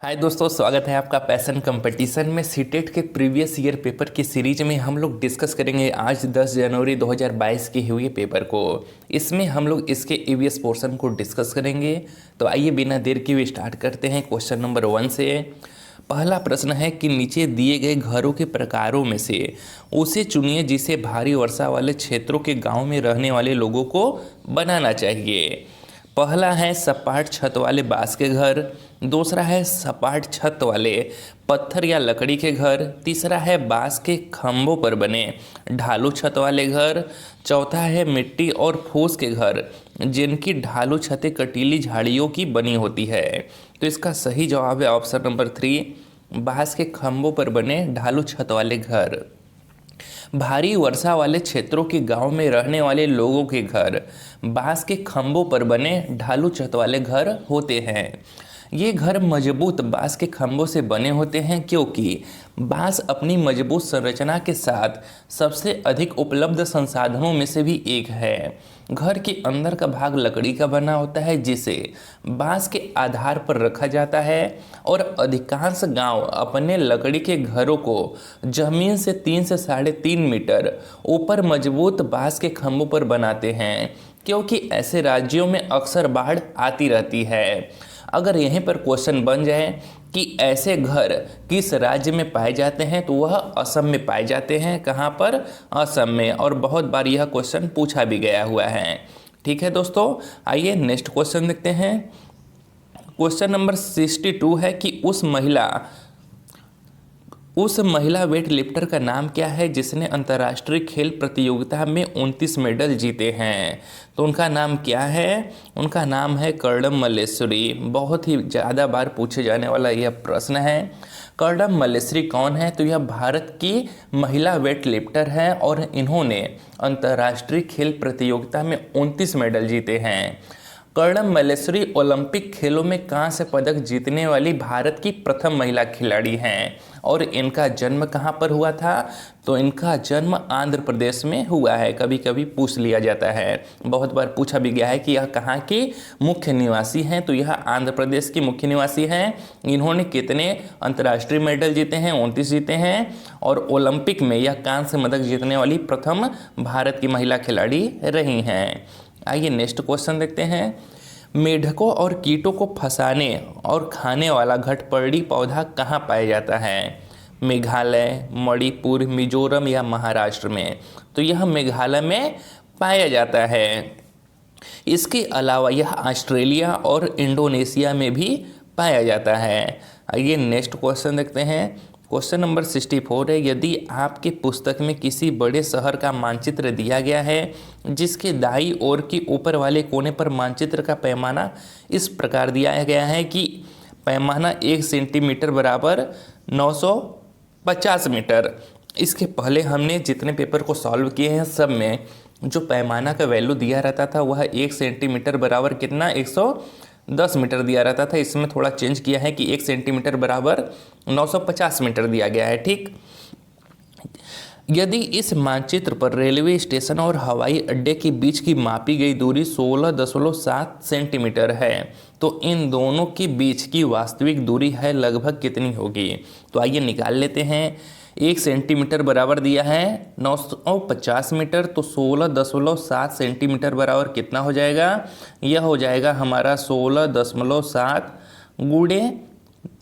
हाय दोस्तों, स्वागत है आपका पैशन कंपटीशन में। सीटेट के प्रीवियस ईयर पेपर की सीरीज में हम लोग डिस्कस करेंगे आज 10 जनवरी 2022 के हुए पेपर को। इसमें हम लोग इसके ईवीएस पोर्शन को डिस्कस करेंगे। तो आइए बिना देर के हुए स्टार्ट करते हैं क्वेश्चन नंबर 1 से। पहला प्रश्न है कि नीचे दिए गए घरों के प्रकारों में से उसे चुनिए जिसे भारी वर्षा वाले क्षेत्रों के गाँव में रहने वाले लोगों को बनाना चाहिए। पहला है सपाट छत वाले बांस के घर, दूसरा है सपाट छत वाले पत्थर या लकड़ी के घर, तीसरा है बांस के खंभों पर बने ढालू छत वाले घर, चौथा है मिट्टी और फूस के घर जिनकी ढालू छतें कटीली झाड़ियों की बनी होती है। तो इसका सही जवाब है ऑप्शन नंबर 3, बांस के खंभों पर बने ढालू छत वाले घर। भारी वर्षा वाले क्षेत्रों के गांव में रहने वाले लोगों के घर बांस के खंभों पर बने ढालू छत वाले घर होते हैं। ये घर मजबूत बांस के खंभों से बने होते हैं क्योंकि बांस अपनी मजबूत संरचना के साथ सबसे अधिक उपलब्ध संसाधनों में से भी एक है। घर के अंदर का भाग लकड़ी का बना होता है जिसे बांस के आधार पर रखा जाता है और अधिकांश गांव अपने लकड़ी के घरों को जमीन से 3 से 3.5 मीटर ऊपर मजबूत बांस के खंभों पर बनाते हैं क्योंकि ऐसे राज्यों में अक्सर बाढ़ आती रहती है। अगर यहीं पर क्वेश्चन बन जाए कि ऐसे घर किस राज्य में पाए जाते हैं तो वह असम में पाए जाते हैं। कहाँ पर? असम में। और बहुत बार यह क्वेश्चन पूछा भी गया हुआ है। ठीक है दोस्तों, आइए नेक्स्ट क्वेश्चन देखते हैं। क्वेश्चन नंबर 62 है कि उस महिला वेट लिफ्टर का नाम क्या है जिसने अंतर्राष्ट्रीय खेल प्रतियोगिता में 29 मेडल जीते हैं। तो उनका नाम क्या है? उनका नाम है कर्दम मल्लेश्वरी। बहुत ही ज़्यादा बार पूछे जाने वाला यह प्रश्न है। कर्दम मल्लेश्वरी कौन है? तो यह भारत की महिला वेट लिफ्टर है और इन्होंने अंतर्राष्ट्रीय खेल प्रतियोगिता में 29 मेडल जीते हैं। कर्दम मल्लेश्वरी ओलंपिक खेलों में कांस्य पदक जीतने वाली भारत की प्रथम महिला खिलाड़ी हैं। और इनका जन्म कहाँ पर हुआ था? तो इनका जन्म आंध्र प्रदेश में हुआ है। कभी कभी पूछ लिया जाता है, बहुत बार पूछा भी गया है कि यह कहाँ की मुख्य निवासी हैं। तो यह आंध्र प्रदेश की मुख्य निवासी हैं। इन्होंने कितने अंतर्राष्ट्रीय मेडल जीते हैं? 29 जीते हैं। और ओलंपिक में यह कांस्य पदक जीतने वाली प्रथम भारत की महिला खिलाड़ी रही हैं। आइए नेक्स्ट क्वेश्चन देखते हैं। मेढकों और कीटों को फंसाने और खाने वाला घटपर्डी पौधा कहाँ पाया जाता है? मेघालय, मणिपुर, मिजोरम या महाराष्ट्र में? तो यह मेघालय में पाया जाता है। इसके अलावा यह ऑस्ट्रेलिया और इंडोनेशिया में भी पाया जाता है। आइए नेक्स्ट क्वेश्चन देखते हैं। क्वेश्चन नंबर 64 है, यदि आपके पुस्तक में किसी बड़े शहर का मानचित्र दिया गया है जिसके दाईं ओर के ऊपर वाले कोने पर मानचित्र का पैमाना इस प्रकार दिया गया है कि पैमाना 1 सेंटीमीटर बराबर 950 मीटर। इसके पहले हमने जितने पेपर को सॉल्व किए हैं सब में जो पैमाना का वैल्यू दिया रहता था वह 1 सेंटीमीटर बराबर कितना 110 मीटर दिया रहता था। इसमें थोड़ा चेंज किया है कि 1 सेंटीमीटर बराबर 950 मीटर दिया गया है। ठीक, यदि इस मानचित्र पर रेलवे स्टेशन और हवाई अड्डे के बीच की मापी गई दूरी 16.7 सेंटीमीटर है तो इन दोनों के बीच की वास्तविक दूरी है लगभग कितनी होगी? तो आइए निकाल लेते हैं। 1 सेंटीमीटर बराबर दिया है 950 मीटर, तो 16.7 सेंटीमीटर बराबर कितना हो जाएगा? यह हो जाएगा हमारा 16.7 गुणे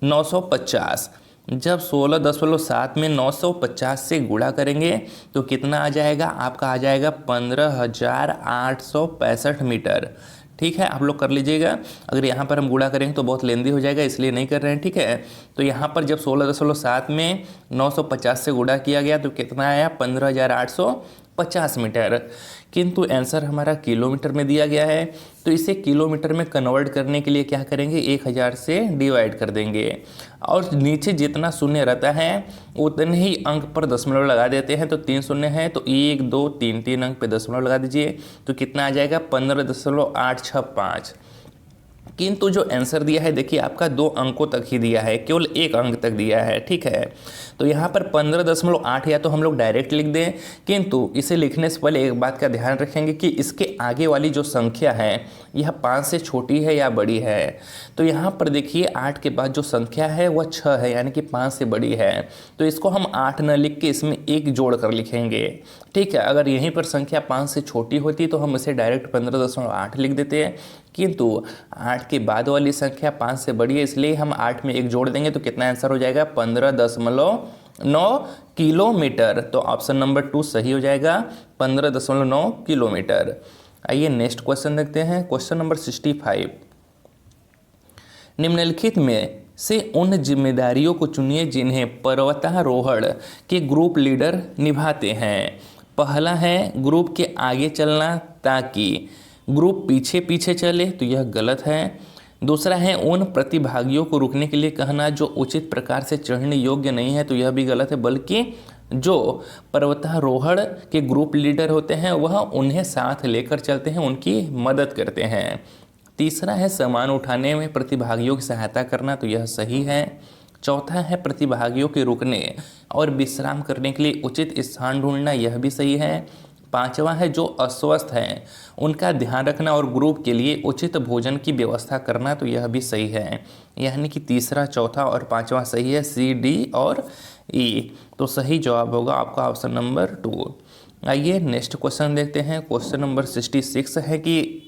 950। जब 16.7 में 950 से गुणा करेंगे तो कितना आ जाएगा? आपका आ जाएगा 15,865 मीटर। ठीक है, आप लोग कर लीजिएगा। अगर यहाँ पर हम गुणा करेंगे तो बहुत लेंदी हो जाएगा, इसलिए नहीं कर रहे हैं। ठीक है, तो यहाँ पर जब 16.7 में 950 से गुणा किया गया तो कितना आया? 15,850 मीटर। किंतु आंसर हमारा किलोमीटर में दिया गया है तो इसे किलोमीटर में कन्वर्ट करने के लिए क्या करेंगे? 1000 से डिवाइड कर देंगे और नीचे जितना शून्य रहता है उतने ही अंक पर दशमलव लगा देते हैं। तो 3 शून्य है तो 1 2 3 3 अंक पे दशमलव लगा दीजिए तो कितना आ जाएगा? 15.865। किंतु जो आंसर दिया है देखिए आपका 2 अंकों तक ही दिया है, केवल 1 अंक तक दिया है, ठीक है। तो यहाँ पर 15.8 या तो हम लोग डायरेक्ट लिख दें, किंतु इसे लिखने से पहले एक बात का ध्यान रखेंगे कि इसके आगे वाली जो संख्या है यह 5 से छोटी है या बड़ी है। तो यहाँ पर देखिए 8 के बाद जो संख्या है वह 6 है, यानी कि 5 से बड़ी है। तो इसको हम 8 न लिख के इसमें 1 जोड़ कर लिखेंगे, ठीक है। अगर यहीं पर संख्या 5 से छोटी होती तो हम इसे डायरेक्ट 15.8 लिख देते हैं, किंतु 8 के बाद वाली संख्या 5 से बड़ी है, इसलिए हम 8 में 1 जोड़ देंगे तो कितना आंसर हो जाएगा 15.9 किलोमीटर। तो ऑप्शन नंबर 2 सही हो जाएगा, 15.9 किलोमीटर। आइए नेक्स्ट क्वेश्चन देखते हैं, क्वेश्चन नंबर 65। निम्नलिखित में से उन जिम्मेदारियों को चुनिए जिन्हें पर्वतारोहण के ग्रुप लीडर निभाते हैं। पहला है ग्रुप के आगे चलना ताकि ग्रुप पीछे पीछे चले, तो यह गलत है। दूसरा है उन प्रतिभागियों को रुकने के लिए कहना जो उचित प्रकार से चढ़ने योग्य नहीं है, तो यह भी गलत है, बल्कि जो पर्वतारोहण के ग्रुप लीडर होते हैं वह उन्हें साथ लेकर चलते हैं, उनकी मदद करते हैं। तीसरा है सामान उठाने में प्रतिभागियों की सहायता करना, तो यह सही है। चौथा है प्रतिभागियों के रुकने और विश्राम करने के लिए उचित स्थान ढूंढना, यह भी सही है। पांचवा है जो अस्वस्थ हैं उनका ध्यान रखना और ग्रुप के लिए उचित भोजन की व्यवस्था करना, तो यह भी सही है। यानी कि तीसरा, चौथा और पांचवा सही है, सी, डी और ई। तो सही जवाब होगा आपका ऑप्शन नंबर 2। आइए नेक्स्ट क्वेश्चन देखते हैं, क्वेश्चन नंबर 66 है कि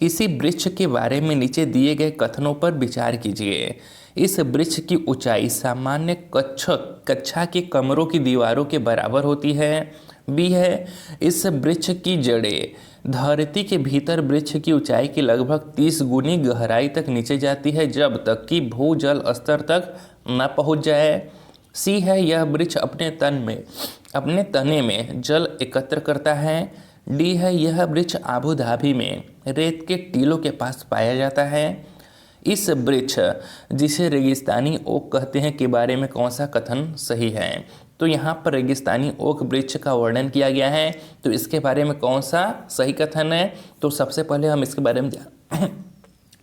किसी वृक्ष के बारे में नीचे दिए गए कथनों पर विचार कीजिए। इस वृक्ष की ऊंचाई सामान्य कक्षा के कमरों की दीवारों के बराबर होती है। बी है इस वृक्ष की जड़ें धरती के भीतर वृक्ष की ऊंचाई की लगभग 30 गुनी गहराई तक नीचे जाती है जब तक कि भूजल स्तर तक न पहुंच जाए। सी है यह वृक्ष अपने तने में जल एकत्र करता है। डी है यह वृक्ष आबू धाबी में रेत के टीलों के पास पाया जाता है। इस वृक्ष जिसे रेगिस्तानी ओक कहते हैं के बारे में कौन सा कथन सही है? तो यहाँ पर रेगिस्तानी ओक वृक्ष का वर्णन किया गया है, तो इसके बारे में कौन सा सही कथन है? तो सबसे पहले हम इसके बारे में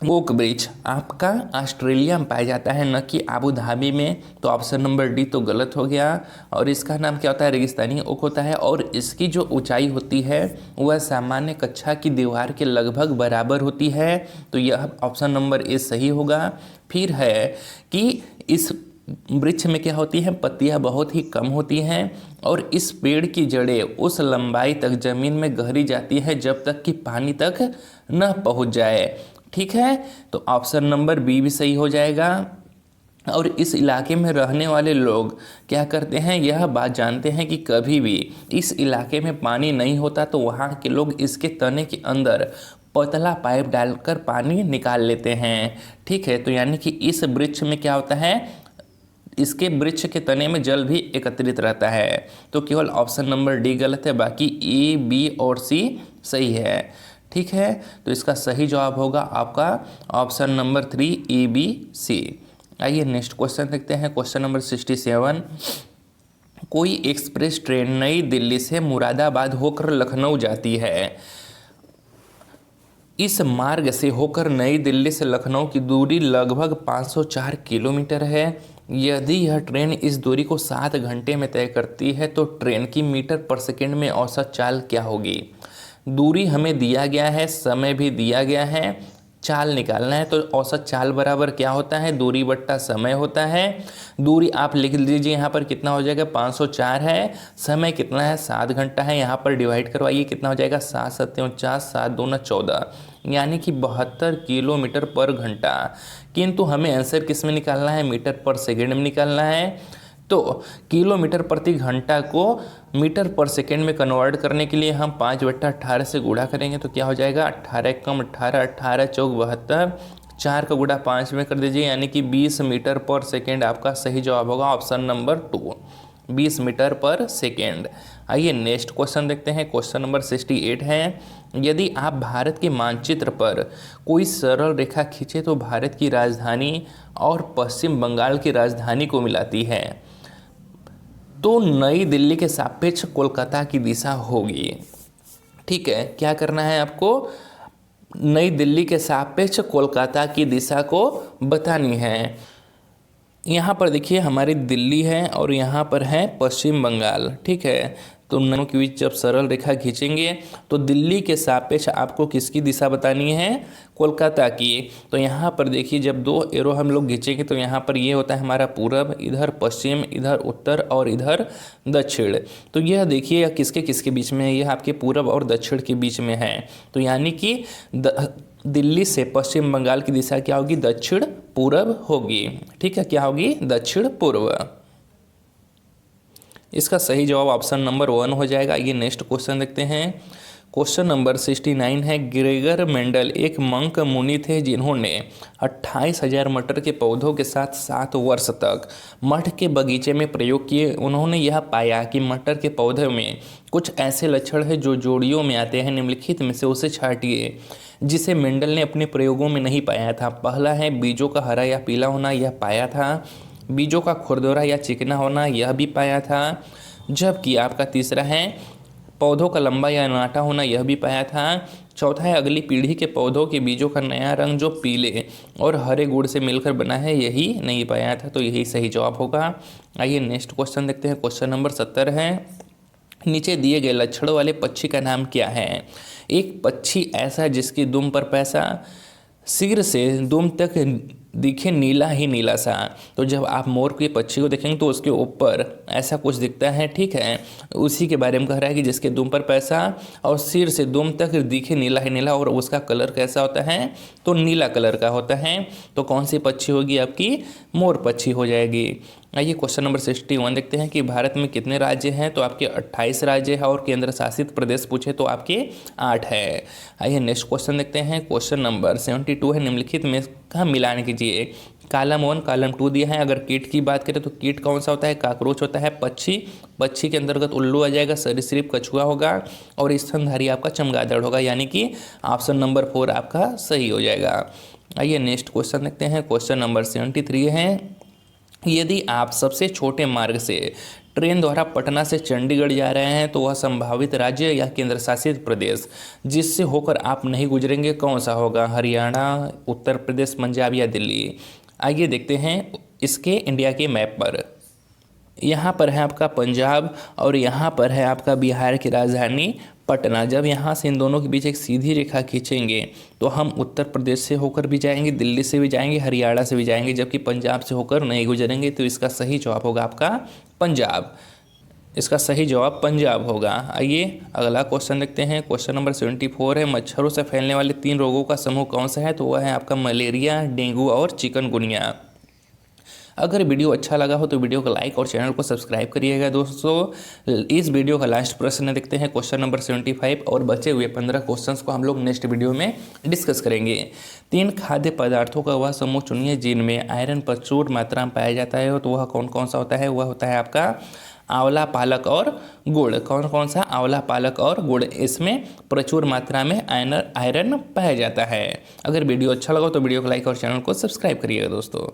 ओक वृक्ष आपका ऑस्ट्रेलिया में पाया जाता है, न कि आबू धाबी में। तो ऑप्शन नंबर डी तो गलत हो गया। और इसका नाम क्या होता है? रेगिस्तानी ओक होता है। और इसकी जो ऊंचाई होती है वह सामान्य कक्षा की दीवार के लगभग बराबर होती है, तो यह ऑप्शन नंबर ए सही होगा। फिर है कि इस वृक्ष में क्या होती है? पत्तियां बहुत ही कम होती हैं और इस पेड़ की जड़ें उस लंबाई तक जमीन में गहरी जाती है जब तक कि पानी तक न पहुंच जाए। ठीक है, तो ऑप्शन नंबर बी भी सही हो जाएगा। और इस इलाके में रहने वाले लोग क्या करते हैं? यह बात जानते हैं कि कभी भी इस इलाके में पानी नहीं होता तो वहाँ के लोग इसके तने के अंदर पतला पाइप डालकर पानी निकाल लेते हैं। ठीक है, तो यानी कि इस वृक्ष में क्या होता है? इसके वृक्ष के तने में जल भी एकत्रित रहता है। तो केवल ऑप्शन नंबर डी गलत है, बाकी ए, बी और सी सही है। ठीक है, तो इसका सही जवाब होगा आपका ऑप्शन नंबर 3 ए, बी, सी। आइए नेक्स्ट क्वेश्चन देखते हैं, क्वेश्चन नंबर 67। कोई एक्सप्रेस ट्रेन नई दिल्ली से मुरादाबाद होकर लखनऊ जाती है। इस मार्ग से होकर नई दिल्ली से लखनऊ की दूरी लगभग 504 किलोमीटर है। यदि यह ट्रेन इस दूरी को 7 घंटे में तय करती है तो ट्रेन की मीटर पर सेकंड में औसत चाल क्या होगी? दूरी हमें दिया गया है, समय भी दिया गया है, चाल निकालना है। तो औसत चाल बराबर क्या होता है? दूरी बट्टा समय होता है। दूरी आप लिख लीजिए, यहाँ पर कितना हो जाएगा? 504 है। समय कितना है? 7 घंटा है। यहाँ पर डिवाइड करवाइए, कितना हो जाएगा? 7 सत्ते 49, 7 दूना 14, यानी कि 72 किलोमीटर पर घंटा। किंतु हमें आंसर किस में निकालना है? मीटर पर सेकेंड में निकालना है। तो किलोमीटर प्रति घंटा को मीटर पर सेकेंड में कन्वर्ट करने के लिए हम 5/18 से गुणा करेंगे, तो क्या हो जाएगा? 18 कम 18, 18 चौक 72, 4 का गुणा 5 में कर दीजिए, यानी कि 20 मीटर पर सेकेंड आपका सही जवाब होगा ऑप्शन नंबर 2, 20 मीटर पर सेकेंड। आइए नेक्स्ट क्वेश्चन देखते हैं, क्वेश्चन नंबर 68 है। यदि आप भारत के मानचित्र पर कोई सरल रेखा खींचे तो भारत की राजधानी और पश्चिम बंगाल की राजधानी को मिलाती है, तो नई दिल्ली के सापेक्ष कोलकाता की दिशा होगी। ठीक है, क्या करना है आपको? नई दिल्ली के सापेक्ष कोलकाता की दिशा को बतानी है। यहाँ पर देखिए हमारी दिल्ली है और यहाँ पर है पश्चिम बंगाल, ठीक है। तो उन दोनों के बीच जब सरल रेखा खींचेंगे तो दिल्ली के सापेक्ष आपको किसकी दिशा बतानी है, कोलकाता की। तो यहाँ पर देखिए जब दो एरो हम लोग खींचेंगे तो यहाँ पर ये होता है हमारा पूरब, इधर पश्चिम, इधर उत्तर और इधर दक्षिण। तो यह देखिए किसके किसके बीच में है, यह आपके पूरब और दक्षिण के बीच में है। तो यानी कि दिल्ली से पश्चिम बंगाल की दिशा क्या होगी, दक्षिण पूरब होगी, ठीक है। क्या होगी, दक्षिण पूर्व। इसका सही जवाब ऑप्शन नंबर 1 हो जाएगा। ये नेक्स्ट क्वेश्चन देखते हैं। क्वेश्चन नंबर 69 है, ग्रेगर मेंडल एक मंक मुनि थे जिन्होंने 28,000 मटर के पौधों के साथ 7 वर्ष तक मठ के बगीचे में प्रयोग किए। उन्होंने यह पाया कि मटर के पौधे में कुछ ऐसे लक्षण हैं जो जोड़ियों में आते हैं, निम्नलिखित में से उसे छांटिए, जिसे मेंडल ने अपने प्रयोगों में नहीं पाया था। पहला है बीजों का हरा या पीला होना, यह पाया था। बीजों का खुरदुरा या चिकना होना, यह भी पाया था। जबकि आपका तीसरा है पौधों का लंबा या नाटा होना, यह भी पाया था। चौथा है अगली पीढ़ी के पौधों के बीजों का नया रंग जो पीले और हरे गुड़ से मिलकर बना है, यही नहीं पाया था। तो यही सही जवाब होगा। आइए नेक्स्ट क्वेश्चन देखते हैं। क्वेश्चन नंबर 70 है, नीचे दिए गए लक्षणों वाले पक्षी का नाम क्या है। एक पक्षी ऐसा जिसकी दुम पर पैसा, सिर से दुम तक दिखे नीला ही नीला सा। तो जब आप मोर के पक्षी को देखेंगे तो उसके ऊपर ऐसा कुछ दिखता है, ठीक है। उसी के बारे में कह रहा है कि जिसके दुम पर पैसा और सिर से दुम तक दिखे नीला ही नीला, और उसका कलर कैसा होता है, तो नीला कलर का होता है। तो कौन सी पक्षी होगी आपकी, मोर पक्षी हो जाएगी। आइए क्वेश्चन नंबर 61 देखते हैं कि भारत में कितने राज्य हैं। तो आपके 28 राज्य है और केंद्र शासित प्रदेश पूछे तो आपके 8 है। आइए नेक्स्ट क्वेश्चन देखते हैं। क्वेश्चन नंबर 72 है, निम्नलिखित में का मिलान कीजिए। कॉलम 1 कॉलम 2 दिया है। अगर कीट की बात करें तो कीट कौन सा होता है, काकरोच होता है। पक्षी, पक्षी के अंतर्गत उल्लू आ जाएगा। सरीसृप कछुआ होगा और स्तनधारी आपका चमगादड़ होगा, यानी कि ऑप्शन नंबर 4 आपका सही हो जाएगा। आइए नेक्स्ट क्वेश्चन देखते हैं। क्वेश्चन नंबर 73 है, यदि आप सबसे छोटे मार्ग से ट्रेन द्वारा पटना से चंडीगढ़ जा रहे हैं तो वह संभावित राज्य या केंद्र शासित प्रदेश जिससे होकर आप नहीं गुजरेंगे कौन सा होगा, हरियाणा, उत्तर प्रदेश, पंजाब या दिल्ली। आइए देखते हैं इसके इंडिया के मैप पर। यहाँ पर है आपका पंजाब और यहाँ पर है आपका बिहार की राजधानी पटना। जब यहाँ से इन दोनों के बीच एक सीधी रेखा खींचेंगे तो हम उत्तर प्रदेश से होकर भी जाएंगे, दिल्ली से भी जाएंगे, हरियाणा से भी जाएंगे, जबकि पंजाब से होकर नहीं गुजरेंगे। तो इसका सही जवाब होगा आपका पंजाब। इसका सही जवाब पंजाब होगा। आइए अगला क्वेश्चन देखते हैं। क्वेश्चन नंबर 74 है, मच्छरों से फैलने वाले 3 रोगों का समूह कौन सा है। तो वह है आपका मलेरिया, डेंगू और चिकनगुनिया। अगर वीडियो अच्छा लगा हो तो वीडियो को लाइक और चैनल को सब्सक्राइब करिएगा दोस्तों। इस वीडियो का लास्ट प्रश्न देखते हैं, क्वेश्चन नंबर 75, और बचे हुए 15 क्वेश्चंस को हम लोग नेक्स्ट वीडियो में डिस्कस करेंगे। 3 खाद्य पदार्थों का वह समूह चुनिए जिनमें आयरन प्रचुर मात्रा में पाया जाता है। तो वह कौन कौन सा होता है, वह होता है आपका आंवला, पालक और गुड़। कौन कौन सा, आंवला, पालक और गुड़, इसमें प्रचुर मात्रा में आयरन पाया जाता है। अगर वीडियो अच्छा लगा तो वीडियो को लाइक और चैनल को सब्सक्राइब करिएगा दोस्तों।